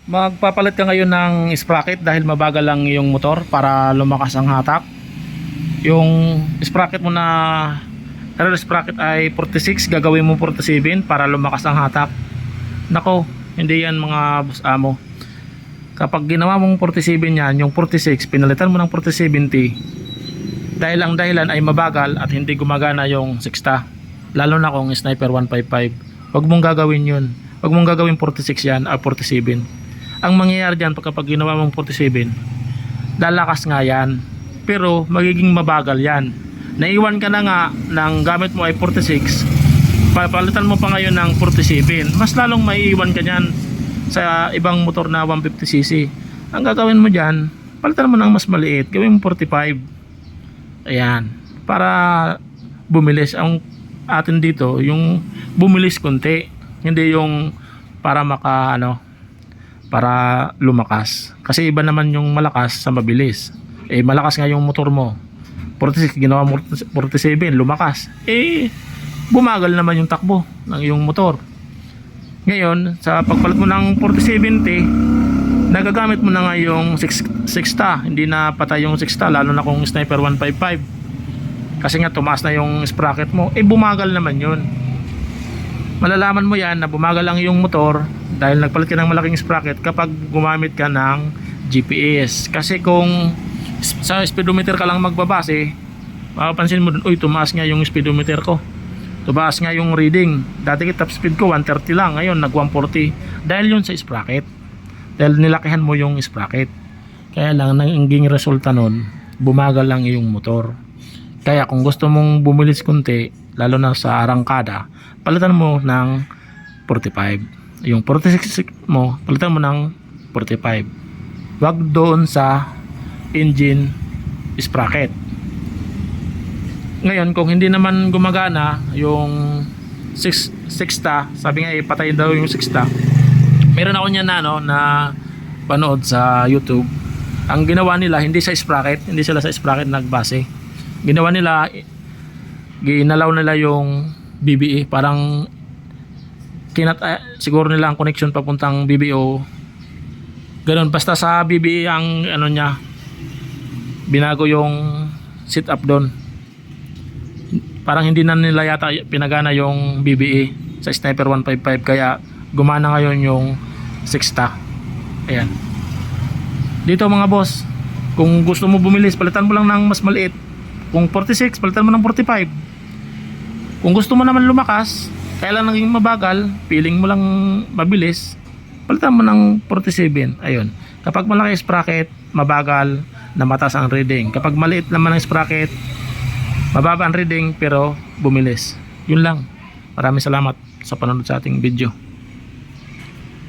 Magpapalit ka ngayon ng sprocket dahil mabagal lang yung motor para lumakas ang hatak. Yung sprocket mo na rear sprocket ay 46, gagawin mo 47 para lumakas ang hatak. Nako, hindi yan mga boss amo. Kapag ginawa mong 47 yan, yung 46 pinalitan mo ng 47T, dahil ang dahilan ay mabagal at hindi gumagana yung 6 lalo na kung Sniper 155. Huwag mong gagawin yun. Huwag mong gagawin 46 yan o 47. Ang mangyayari dyan kapag ginawa mong 47, lalakas nga yan, pero magiging mabagal yan. Naiwan ka na nga ng gamit mo ay 46, papalitan mo pa ngayon ng 47, mas lalong maiiwan ka dyan sa ibang motor na 150cc. Ang gagawin mo dyan, palitan mo ng mas maliit, gawin mo 45. Ayan, para bumilis. Ang atin dito yung bumilis konti, hindi yung para para lumakas. Kasi iba naman yung malakas sa mabilis. Malakas nga yung motor mo, 46, ginawa mo 47, lumakas, bumagal naman yung takbo ng yung motor. Ngayon sa pagpalit mo ng 47T, nagagamit mo na nga yung 6 hindi na patay yung 6 lalo na kung Sniper 155, kasi nga tumaas na yung sprocket mo, bumagal naman yun. Malalaman mo yan na bumagal lang yung motor dahil nagpalit ka ng malaking sprocket kapag gumamit ka ng GPS. Kasi kung sa speedometer ka lang magbabase, mapapansin mo dun, uy, tumaas nga yung speedometer ko, tumaas nga yung reading. Dati top speed ko 130 lang, ngayon nag 140, dahil yun sa sprocket, dahil nilakihan mo yung sprocket. Kaya lang naging resulta nun, bumagal lang yung motor. Kaya kung gusto mong bumilis kunti, lalo na sa arangkada, palitan mo ng 45. Yung 46 mo, palitan mo ng 45. Wag doon sa engine sprocket. Ngayon kung hindi naman gumagana yung 6 sabi nga patay daw yung 6, meron ako niyan na panood sa YouTube. Ang ginawa nila, hindi sa sprocket, hindi sila sa sprocket nagbase. Ginawa nila, ginalaw nila yung BBE, parang siguro nila ang connection papuntang BBO, ganun. Basta sa BBE ang niya, binago yung sit up doon. Parang hindi na nila yata pinagana yung BBE sa Sniper 155, kaya gumana ngayon yung 6. Ayan. Dito mga boss, kung gusto mo bumilis, palitan mo lang ng mas maliit. Kung 46, palitan mo ng 45. Kung gusto mo naman lumakas, kaya lang naging mabagal, feeling mo lang mabilis, palitan mo ng 47. Ayun. Kapag malaki sprocket, mabagal, na mataas ang reading. Kapag maliit naman ang sprocket, mababa ang reading pero bumilis. Yun lang. Maraming salamat sa panonood sa ating video.